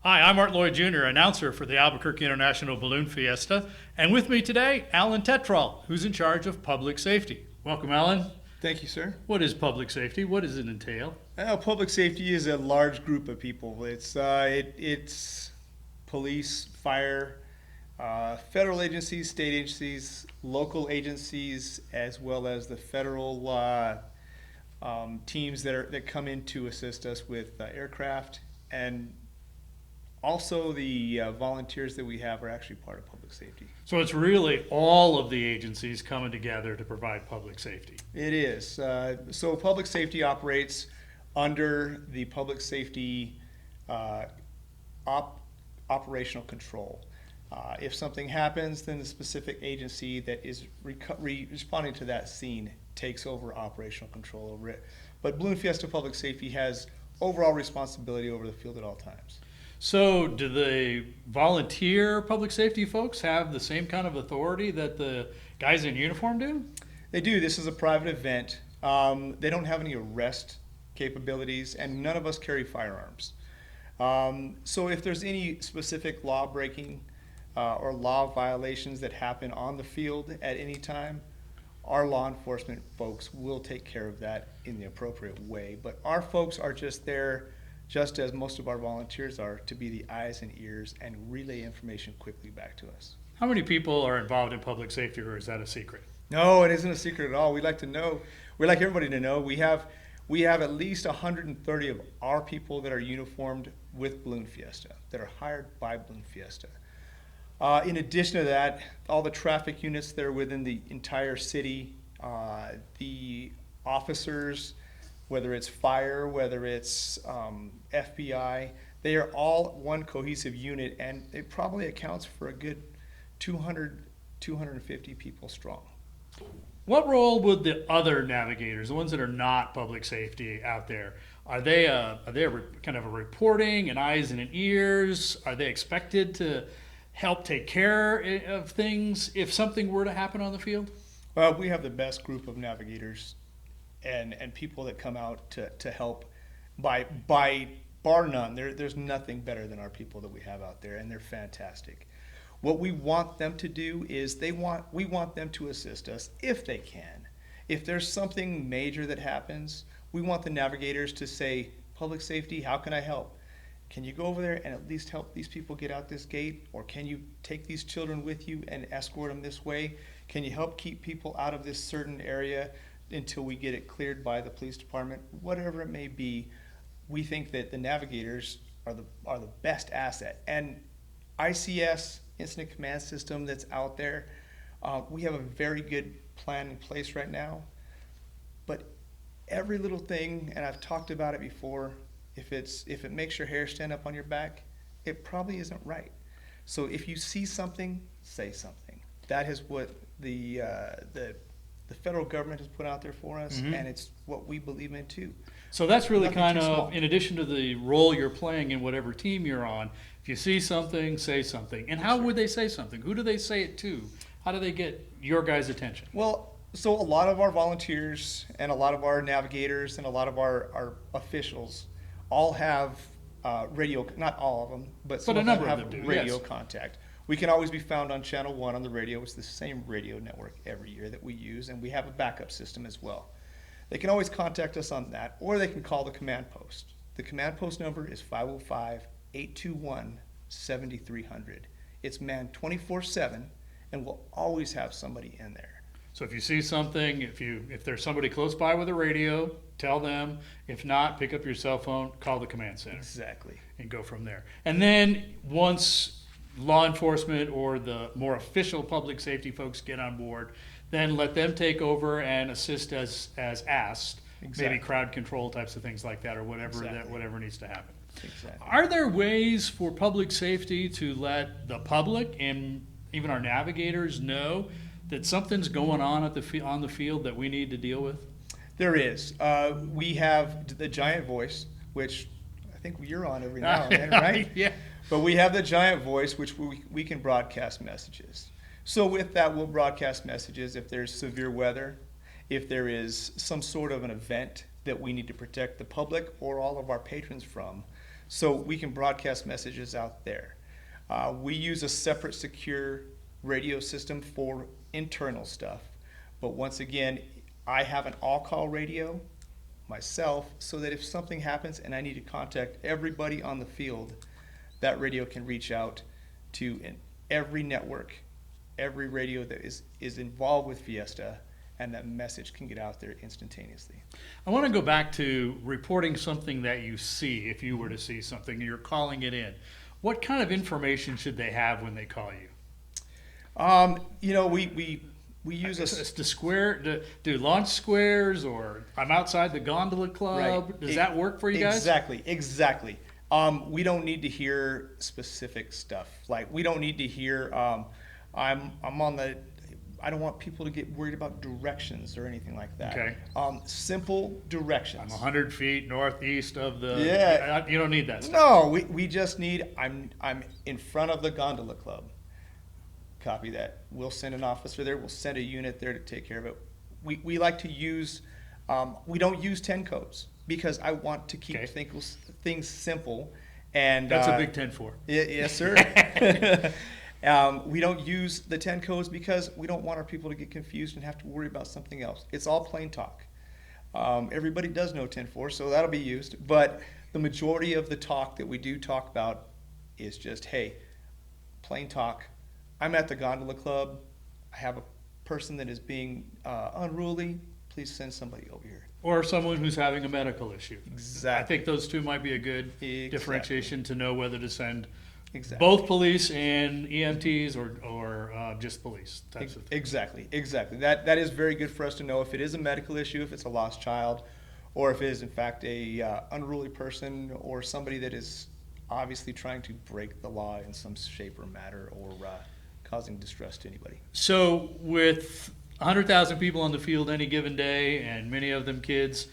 Hi, I'm Art Lloyd Jr., announcer for the Albuquerque International Balloon Fiesta. And with me today, Alan Tetrall, who's in charge of public safety. Welcome, Alan. Thank you, sir. What is public safety? What does it entail? Public safety is a large group of people. It's police, fire, federal agencies, state agencies, local agencies, as well as the federal teams that come in to assist us with aircraft, and also the volunteers that we have are actually part of public safety. So it's really all of the agencies coming together to provide public safety. It is. So public safety operates under the public safety operational control. If something happens, then the specific agency that is responding to that scene takes over operational control over it. But Balloon Fiesta Public Safety has overall responsibility over the field at all times. So do the volunteer public safety folks have the same kind of authority that the guys in uniform do? They do. This is a private event. They don't have any arrest capabilities, and none of us carry firearms. So if there's any specific law breaking or law violations that happen on the field at any time, our law enforcement folks will take care of that in the appropriate way. But our folks are just there, just as most of our volunteers are, to be the eyes and ears and relay information quickly back to us. How many people are involved in public safety, or is that a secret? No, it isn't a secret at all. We'd like to know. We'd like everybody to know. We have at least 130 of our people that are uniformed with Balloon Fiesta, that are hired by Balloon Fiesta. In addition to that, all the traffic units that are within the entire city, the officers, whether it's fire, whether it's FBI, they are all one cohesive unit, and it probably accounts for a good 250 people strong. What role would the other navigators, the ones that are not public safety out there, are they kind of a reporting and eyes and ears? Are they expected to help take care of things if something were to happen on the field? We have the best group of navigators and people that come out to help by bar none. There's nothing better than our people that we have out there, and they're fantastic. What we want them to do is we want them to assist us if they can. If there's something major that happens, we want the navigators to say, public safety, how can I help? Can you go over there and at least help these people get out this gate? Or can you take these children with you and escort them this way? Can you help keep people out of this certain area until we get it cleared by the police department? Whatever it may be, we think that the navigators are the best asset. And ICS, Incident Command System, that's out there, we have a very good plan in place right now. But every little thing, and I've talked about it before, if it makes your hair stand up on your back, it probably isn't right. So if you see something, say something. That is what the federal government has put out there for us, and it's what we believe in too. So that's really Nothing kind too of, small. in addition to the role you're playing in whatever team you're on, if you see something, say something. And how would they say something? Who do they say it to? How do they get your guys' attention? Well, so a lot of our volunteers and a lot of our navigators and a lot of our officials all have radio, not all of them, but some a of them number of have them do, radio yes. contact. We can always be found on Channel 1 on the radio. It's the same radio network every year that we use, and we have a backup system as well. They can always contact us on that, or they can call the command post. The command post number is 505-821-7300. It's manned 24/7, and we'll always have somebody in there. So if you see something, if there's somebody close by with a radio, tell them. If not, pick up your cell phone, call the command center. Exactly. And go from there. And then once law enforcement or the more official public safety folks get on board, then let them take over and assist as asked. Exactly. Maybe crowd control types of things like that, or whatever Exactly. whatever needs to happen. Exactly. Are there ways for public safety to let the public and even our navigators know that something's going on on the field that we need to deal with? There is. We have the giant voice, which I think you're on every now and then, right? Yeah. But we have the giant voice, which we can broadcast messages. So with that, we'll broadcast messages if there's severe weather, if there is some sort of an event that we need to protect the public or all of our patrons from. So we can broadcast messages out there. We use a separate secure radio system for internal stuff. But once again, I have an all-call radio myself so that if something happens and I need to contact everybody on the field, that radio can reach out to every network, every radio that is involved with Fiesta, and that message can get out there instantaneously. I want to go back to reporting something that you see. If you were to see something and you're calling it in, what kind of information should they have when they call you? We use a It's to square, do launch squares, or I'm outside the gondola club. Right. Does that work for you guys? Exactly. We don't need to hear specific stuff. Like, we don't need to hear, I'm on the, I don't want people to get worried about directions or anything like that. Okay. Simple directions. I'm 100 feet northeast of the. Yeah. You don't need that stuff. No, we just need, I'm in front of the gondola club. Copy that. We'll send an officer there. We'll send a unit there to take care of it. We like to use, we don't use 10 codes because I want to keep Okay. things simple. And That's a big 10-4. Yes, sir. We don't use the 10 codes because we don't want our people to get confused and have to worry about something else. It's all plain talk. Everybody does know 10-4, so that'll be used. But the majority of the talk that we do talk about is just, hey, plain talk. I'm at the gondola club. I have a person that is being unruly. Please send somebody over here. Or someone who's having a medical issue. Exactly. I think those two might be a good Exactly. differentiation to know whether to send Exactly. both police and EMTs or just police types of things. Exactly. That is very good for us to know if it is a medical issue, if it's a lost child, or if it is in fact a unruly person or somebody that is obviously trying to break the law in some shape or matter or causing distress to anybody. So with 100,000 people on the field any given day, and many of them kids,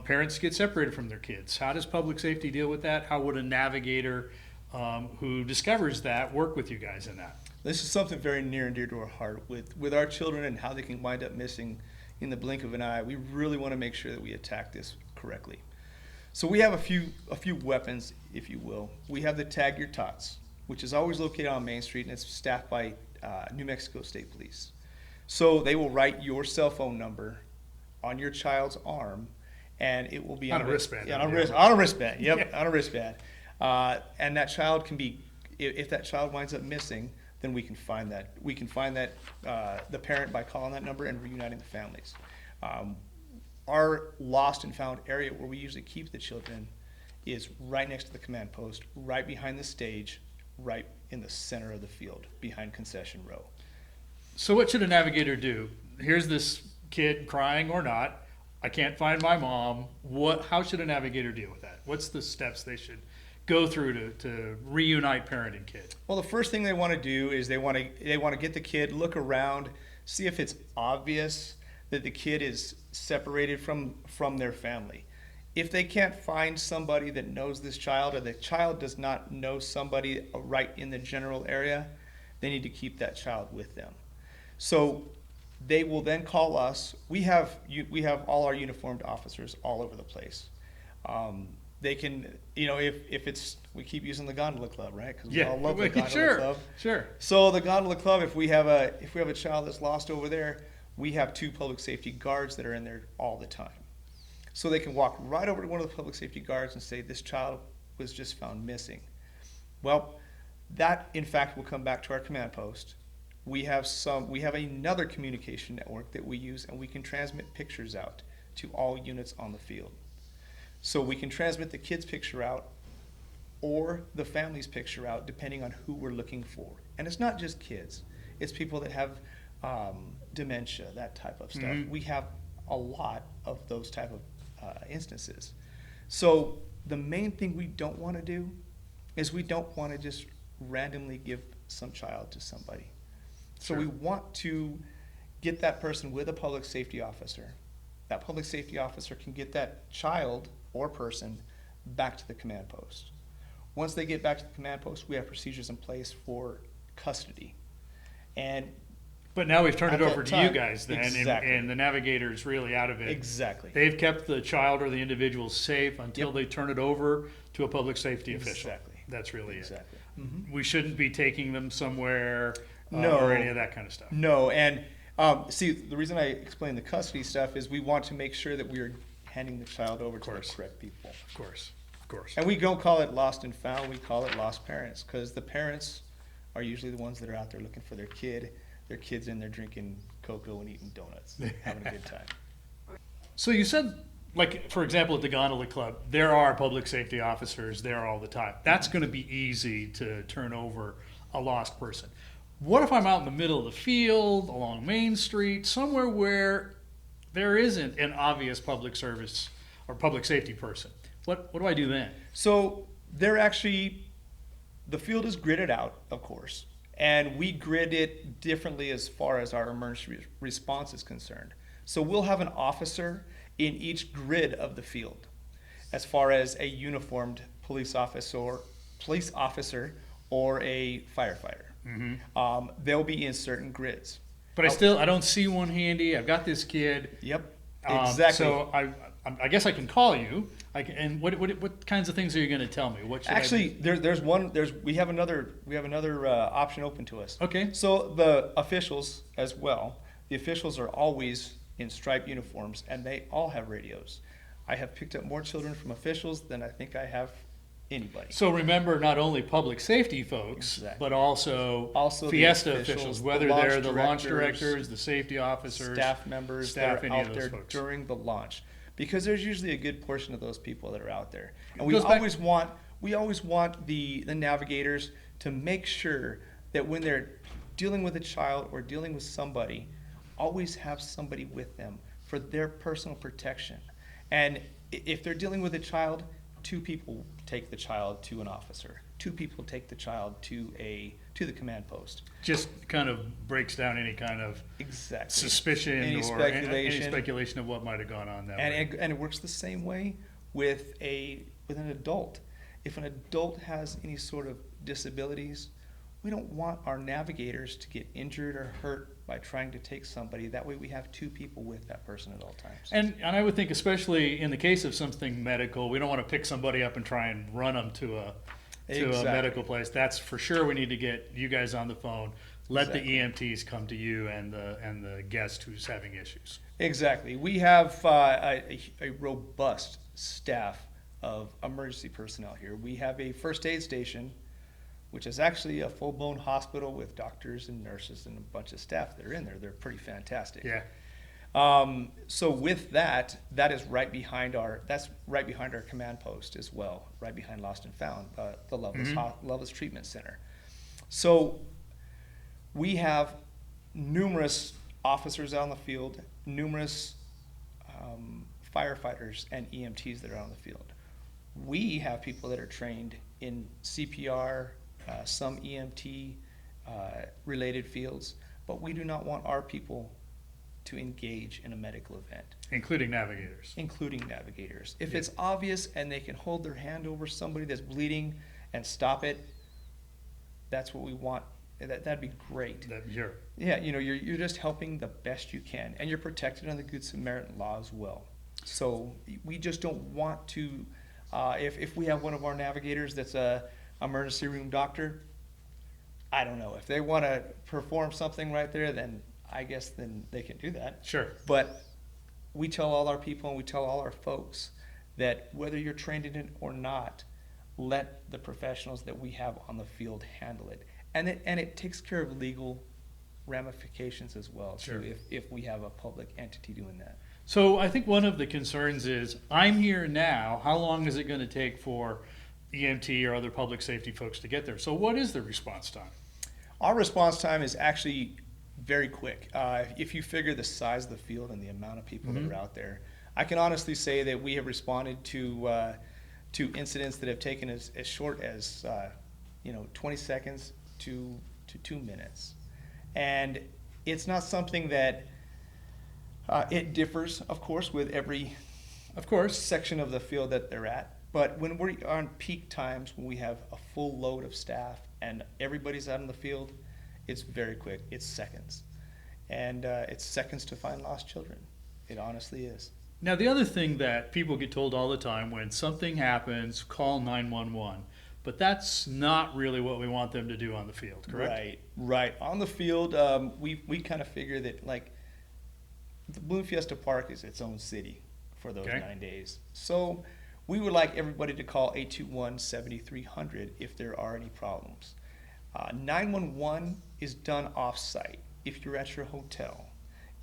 parents get separated from their kids. How does public safety deal with that? How would a navigator who discovers that work with you guys in that? This is something very near and dear to our heart. With our children and how they can wind up missing in the blink of an eye, we really want to make sure that we attack this correctly. So we have a few weapons, if you will. We have the Tag Your Tots, which is always located on Main Street, and it's staffed by New Mexico State Police. So they will write your cell phone number on your child's arm, and it will be On a wristband. Yeah, on a wristband. Yep, on a wristband. And that child can be, if that child winds up missing, then we can find that. We can find that the parent by calling that number and reuniting the families. Our lost and found area where we usually keep the children is right next to the command post, right behind the stage, right in the center of the field, behind concession row. So what should a navigator do? Here's this kid crying or not. I can't find my mom. How should a navigator deal with that? What's the steps they should go through to reunite parent and kid? Well, the first thing they want to do is they want to get the kid, look around, see if it's obvious that the kid is separated from their family. If they can't find somebody that knows this child, or the child does not know somebody right in the general area, they need to keep that child with them. So they will then call us. We have all our uniformed officers all over the place. They can, if it's, we keep using the gondola club, right? Because we all love the gondola club. Sure. So the gondola club, if we have a child that's lost over there, we have 2 public safety guards that are in there all the time. So they can walk right over to one of the public safety guards and say, this child was just found missing. Well, that in fact will come back to our command post. We have another communication network that we use, and we can transmit pictures out to all units on the field. So we can transmit the kid's picture out or the family's picture out, depending on who we're looking for. And it's not just kids. It's people that have dementia, that type of stuff. Mm-hmm. We have a lot of those type of instances. So the main thing we don't want to do is we don't want to just randomly give some child to somebody. So Sure. we want to get that person with a public safety officer. That public safety officer can get that child or person back to the command post. Once they get back to the command post, we have procedures in place for custody. And But now we've turned At it that over to time, you guys then, exactly. and the navigator's really out of it. Exactly. They've kept the child or the individual safe until Yep. they turn it over to a public safety official. Exactly. That's really Exactly. it. We shouldn't be taking them somewhere No. or any of that kind of stuff. No, and see, the reason I explain the custody stuff is we want to make sure that we are handing the child over to the course. correct people. Of course, of course. And we don't call it lost and found, we call it lost parents, because the parents are usually the ones that are out there looking for their kid. Their kid's in there drinking cocoa and eating donuts, having a good time. So you said, like, for example, at the Gondola Club, there are public safety officers there all the time. That's going to be easy to turn over a lost person. What if I'm out in the middle of the field, along Main Street, somewhere where there isn't an obvious public service or public safety person? What do I do then? So they're actually, the field is gridded out, of course, and we grid it differently as far as our emergency response is concerned. So we'll have an officer in each grid of the field, as far as a uniformed police officer or a firefighter. They'll be in certain grids. But I don't see one handy. I've got this kid. Yep, exactly. So I guess I can call you. And what kinds of things are you going to tell me? What should Actually, we have another option open to us. Okay. So the officials as well. The officials are always in striped uniforms, and they all have radios. I have picked up more children from officials than I think I have anybody. So remember, not only public safety folks, Exactly. but also Also the Fiesta officials, officials, the whether launch they're the launch directors, directors, the safety officers, Staff members staff, that any are of out those there folks. during the launch, because there's usually a good portion of those people that are out there, and we Goes back- always want the navigators to make sure that when they're dealing with a child or dealing with somebody, always have somebody with them for their personal protection. And if they're dealing with a child, 2 people take the child to an officer. 2 people take the child to the command post. Just kind of breaks down any kind of Exactly. suspicion Any or speculation. any speculation of what might have gone on that way. And it works the same way with an adult. If an adult has any sort of disabilities, we don't want our navigators to get injured or hurt by trying to take somebody. That way we have 2 people with that person at all times. And I would think, especially in the case of something medical, we don't want to pick somebody up and try and run them to a Exactly. medical place. That's for sure. We need to get you guys on the phone. Let Exactly. the EMTs come to you and the guest who's having issues. Exactly. We have a robust staff of emergency personnel here. We have a first aid station, which is actually a full-blown hospital with doctors and nurses and a bunch of staff that are in there. They're pretty fantastic. Yeah. So with that is right behind our command post as well, right behind Lost and Found, the Loveless Treatment Center. So we have numerous officers out in the field, numerous firefighters and EMTs that are out in the field. We have people that are trained in CPR, some EMT related fields, but we do not want our people to engage in a medical event, Including navigators. including navigators. If Yeah. it's obvious and they can hold their hand over somebody that's bleeding and stop it, that's what we want. That'd be great. Sure. Yeah, you're just helping the best you can, and you're protected under the Good Samaritan law as well. So we just don't want to, if we have one of our navigators that's a emergency room doctor, I don't know, if they want to perform something right there, then I guess then they can do that. Sure. But we tell all our people and we tell all our folks that whether you're trained in it or not, let the professionals that we have on the field handle it. And it takes care of legal ramifications as well, Sure. too, if we have a public entity doing that. So I think one of the concerns is, I'm here now, how long is it going to take for EMT or other public safety folks to get there? So what is the response time? Our response time is actually very quick. If you figure the size of the field and the amount of people that are out there, I can honestly say that we have responded to incidents that have taken as short as 20 seconds to 2 minutes. And it's not something that it differs, of course, with every section of the field that they're at. But when we're on peak times, when we have a full load of staff and everybody's out in the field, it's very quick. It's seconds. and it's seconds to find lost children. It honestly is. Now, the other thing that people get told all the time when something happens, call 911. But that's not really what we want them to do on the field, correct? Right, right. On the field, we kind of figure that like the Balloon Fiesta Park is its own city for those Okay. 9 days. So we would like everybody to call 821-7300 if there are any problems. 911 is done off-site. If you're at your hotel,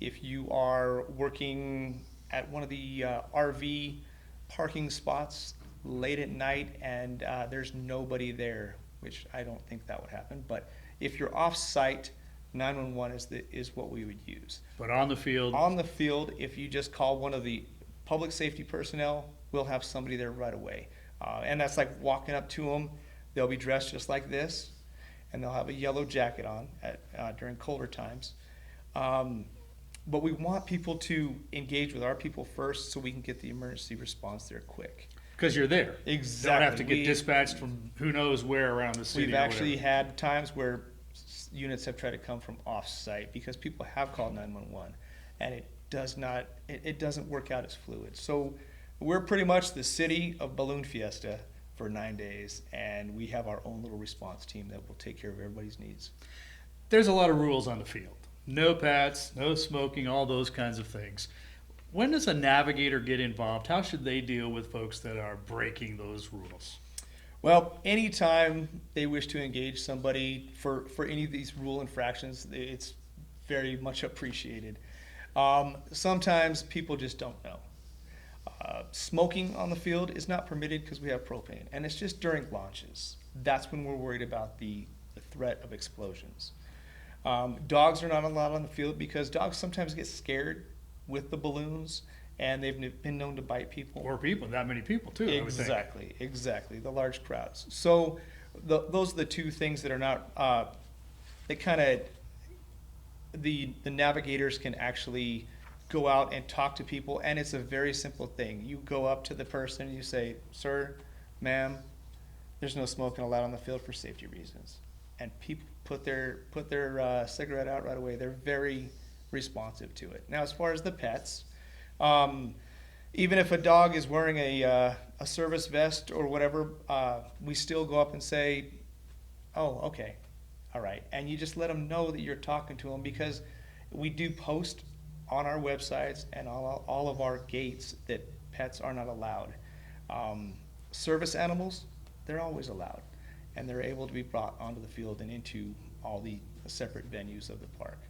if you are working at one of the RV parking spots late at night and there's nobody there, which I don't think that would happen, but if you're off-site, 911 is what we would use. But on the field, On the field, if you just call one of the public safety personnel, we'll have somebody there right away. And that's like walking up to them. They'll be dressed just like this, and they'll have a yellow jacket on during colder times. But we want people to engage with our people first so we can get the emergency response there quick. because you're there. Exactly. Don't have to get dispatched from who knows where around the city. We've or actually whatever. had times where units have tried to come from off-site because people have called 911, and it doesn't work out as fluid. So we're pretty much the city of Balloon Fiesta for 9 days, and we have our own little response team that will take care of everybody's needs. There's a lot of rules on the field. No pets, no smoking, all those kinds of things. When does a navigator get involved? How should they deal with folks that are breaking those rules? Well, anytime they wish to engage somebody for any of these rule infractions, it's very much appreciated. Sometimes people just don't know. Smoking on the field is not permitted because we have propane, and it's just during launches. That's when we're worried about the threat of explosions. Dogs are not allowed on the field because dogs sometimes get scared with the balloons, and they've been known to bite people. Or people, that many people too, I would think. Exactly, the large crowds. So those are the two things that are not, that kind of, the navigators can actually go out and talk to people, and it's a very simple thing. You go up to the person and you say, "Sir, ma'am, there's no smoking allowed on the field for safety reasons." And people put their cigarette out right away. They're very responsive to it. Now, as far as the pets, even if a dog is wearing a service vest or whatever, we still go up and say, "Oh, okay, all right," and you just let them know that you're talking to them, because we do post on our websites and all of our gates that pets are not allowed. Service animals, they're always allowed, and they're able to be brought onto the field and into all the separate venues of the park.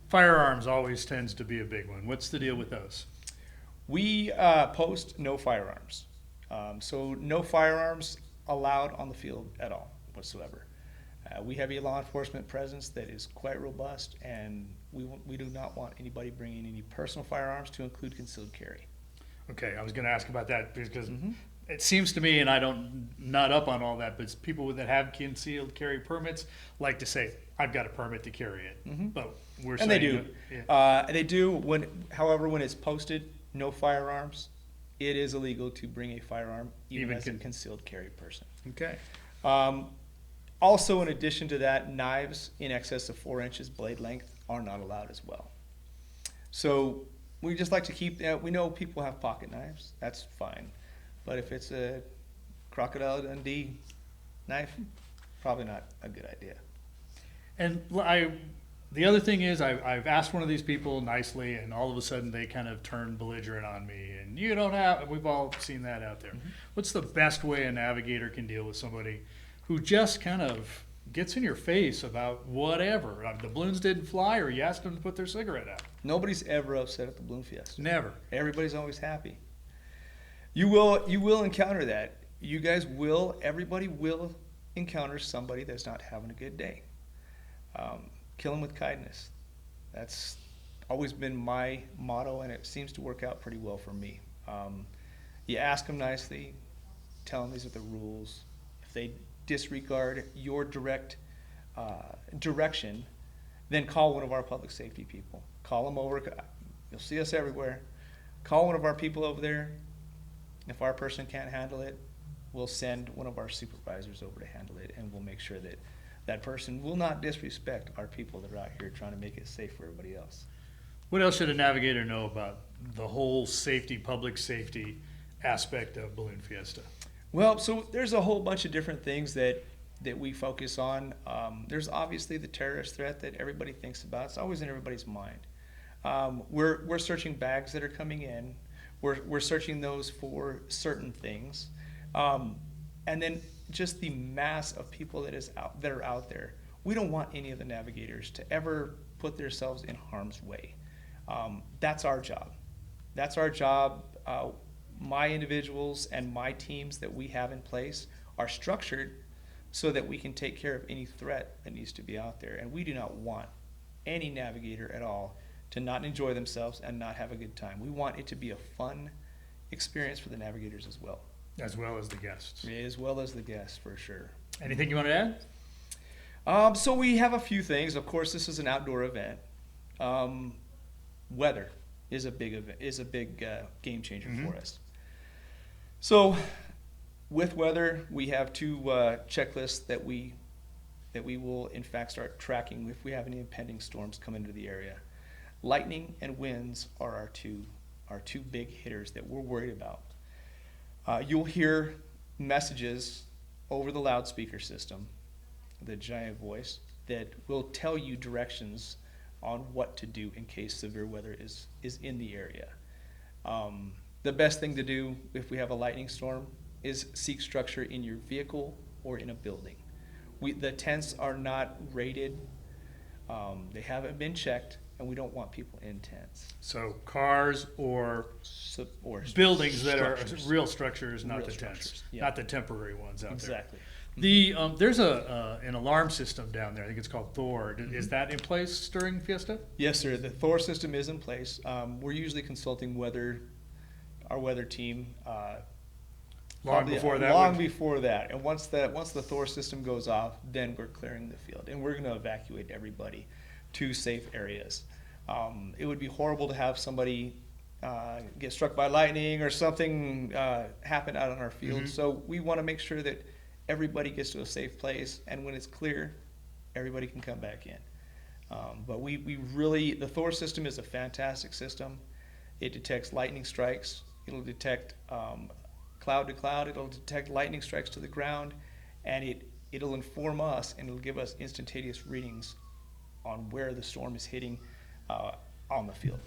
Firearms always tends to be a big one. What's the deal with those? We post no firearms. So no firearms allowed on the field at all whatsoever. We have a law enforcement presence that is quite robust, and we do not want anybody bringing any personal firearms, to include concealed carry. Okay, I was going to ask about that because it seems to me, and I don't not up on all that, but people that have concealed carry permits like to say, "I've got a permit to carry it," but we're And saying they do. yeah. They do. However, when it's posted, no firearms, it is illegal to bring a firearm, even as a concealed carry person. Okay. Also, in addition to that, knives in excess of 4 inches blade length are not allowed as well. So we just like to keep, we know people have pocket knives, that's fine. But if it's a Crocodile Dundee knife, probably not a good idea. And the other thing is, I've asked one of these people nicely, and all of a sudden they kind of turn belligerent on me. And you don't have, we've all seen that out there. What's the best way a navigator can deal with somebody who just kind of gets in your face about whatever? The balloons didn't fly, or you asked them to put their cigarette out. Nobody's ever upset at the Balloon Fiesta. Never. Everybody's always happy. You will encounter that. You guys will, everybody will encounter somebody that's not having a good day. Kill them with kindness. That's always been my motto, and it seems to work out pretty well for me. You ask them nicely, tell them these are the rules. If they disregard your direct direction, then call one of our public safety people. Call them over. You'll see us everywhere. Call one of our people over there. If our person can't handle it, we'll send one of our supervisors over to handle it, and we'll make sure that that person will not disrespect our people that are out here trying to make it safe for everybody else. What else should a navigator know about the whole safety, public safety aspect of Balloon Fiesta? Well, so there's a whole bunch of different things that we focus on. There's obviously the terrorist threat that everybody thinks about. It's always in everybody's mind. We're searching bags that are coming in. We're searching those for certain things, and then just the mass of people that are out there. We don't want any of the navigators to ever put themselves in harm's way. That's our job. That's our job. My individuals and my teams that we have in place are structured so that we can take care of any threat that needs to be out there. And we do not want any navigator at all to not enjoy themselves and not have a good time. We want it to be a fun experience for the navigators as well. As well as the guests. As well as the guests, for sure. Anything you want to add? So we have a few things. Of course, this is an outdoor event. Weather is a big game changer for us. So with weather, we have two checklists that we will in fact start tracking if we have any impending storms come into the area. Lightning and winds are our two big hitters that we're worried about. You'll hear messages over the loudspeaker system, the giant voice, that will tell you directions on what to do in case severe weather is in the area. The best thing to do if we have a lightning storm is seek structure in your vehicle or in a building. The tents are not rated, they haven't been checked, and we don't want people in tents. So cars or buildings that are real structures, not the tents, not the temporary ones out there. Exactly. There's an alarm system down there. I think it's called Thor. Is that in place during Fiesta? Yes, sir. The Thor system is in place. We're usually consulting our weather team Long before that. And once the Thor system goes off, then we're clearing the field, and we're going to evacuate everybody to safe areas. It would be horrible to have somebody get struck by lightning or something happen out on our field. So we want to make sure that everybody gets to a safe place, and when it's clear, everybody can come back in. But we really, the Thor system is a fantastic system. It detects lightning strikes. It'll detect cloud to cloud. It'll detect lightning strikes to the ground, and it'll inform us, and it'll give us instantaneous readings on where the storm is hitting on the field.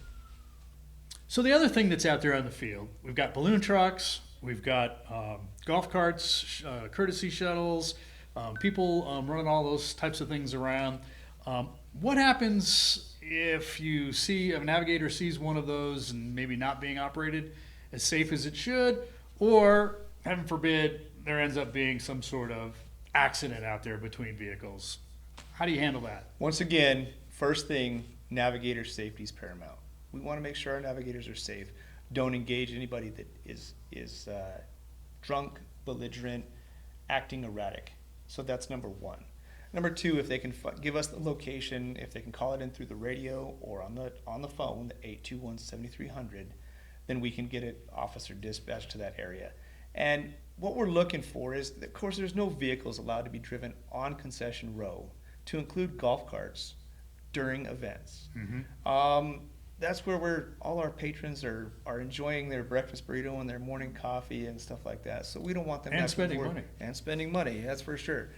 So the other thing that's out there on the field, we've got balloon trucks, we've got golf carts, courtesy shuttles, people running all those types of things around. What happens if a navigator sees one of those and maybe not being operated as safe as it should, or heaven forbid, there ends up being some sort of accident out there between vehicles? How do you handle that? Once again, first thing, navigator safety is paramount. We want to make sure our navigators are safe. Don't engage anybody that is drunk, belligerent, acting erratic. So that's number one. Number two, if they can give us the location, if they can call it in through the radio or on the phone, the 821-7300, then we can get an officer dispatched to that area. And what we're looking for is, of course, there's no vehicles allowed to be driven on concession row, to include golf carts during events. That's where all our patrons are enjoying their breakfast burrito and their morning coffee and stuff like that. So we don't want them spending money. That's for sure.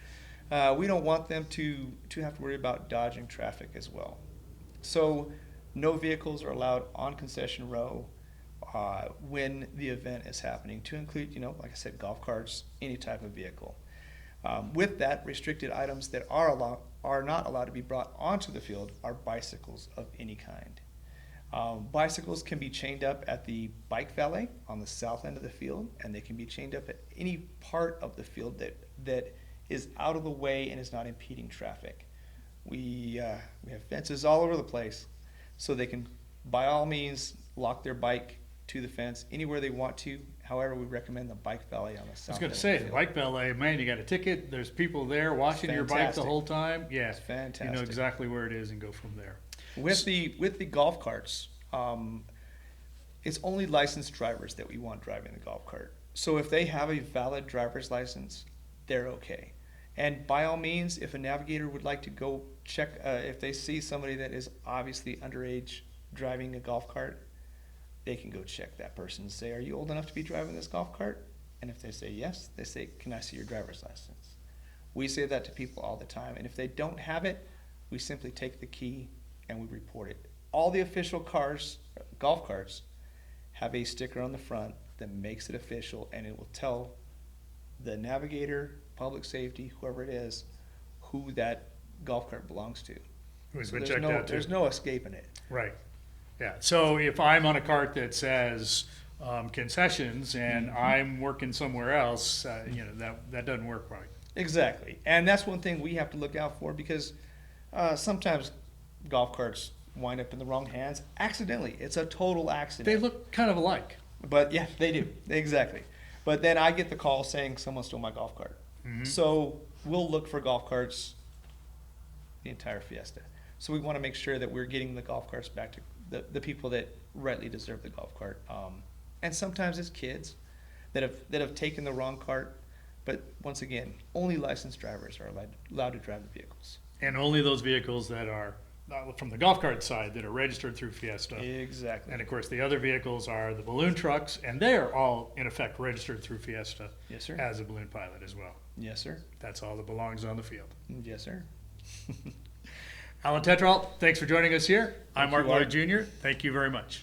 We don't want them to have to worry about dodging traffic as well. So no vehicles are allowed on concession row when the event is happening, to include, like I said, golf carts, any type of vehicle. With that, restricted items that are not allowed to be brought onto the field are bicycles of any kind. Bicycles can be chained up at the bike valet on the south end of the field, and they can be chained up at any part of the field that is out of the way and is not impeding traffic. We have fences all over the place, so they can, by all means, lock their bike to the fence anywhere they want to. However, we recommend the bike valet on the south. I was going to say, the bike valet, man, you got a ticket. There's people there watching your bike the whole time. Yeah, it's fantastic. You know exactly where it is and go from there. With the golf carts, it's only licensed drivers that we want driving the golf cart. So if they have a valid driver's license, they're okay. And by all means, if a navigator would like to go check, if they see somebody that is obviously underage driving a golf cart, they can go check that person and say, are you old enough to be driving this golf cart? And if they say yes, they say, can I see your driver's license? We say that to people all the time. And if they don't have it, we simply take the key and we report it. All the official cars, golf carts, have a sticker on the front that makes it official, and it will tell the navigator, public safety, whoever it is, who that golf cart belongs to. Who's So been there's checked no, out too. there's no escaping it. Right. Yeah. So if I'm on a cart that says concessions and I'm working somewhere else, that doesn't work right. Exactly. And that's one thing we have to look out for, because sometimes golf carts wind up in the wrong hands accidentally. It's a total accident. They look kind of alike. But yeah, they do. Exactly. But then I get the call saying someone stole my golf cart. Mm-hmm. So we'll look for golf carts the entire fiesta. So we want to make sure that we're getting the golf carts back to the people that rightly deserve the golf cart. And sometimes it's kids that have taken the wrong cart. But once again, only licensed drivers are allowed to drive the vehicles. And only those vehicles that are, from the golf cart side, that are registered through Fiesta. Exactly. And of course, the other vehicles are the balloon trucks, and they're all, in effect, registered through Fiesta Yes, sir. as a balloon pilot as well. Yes, sir. That's all that belongs on the field. Yes, sir. Alan Tetrault, thanks for joining us here. I'm Thank Mark you, Art. Lloyd Jr. Thank you very much.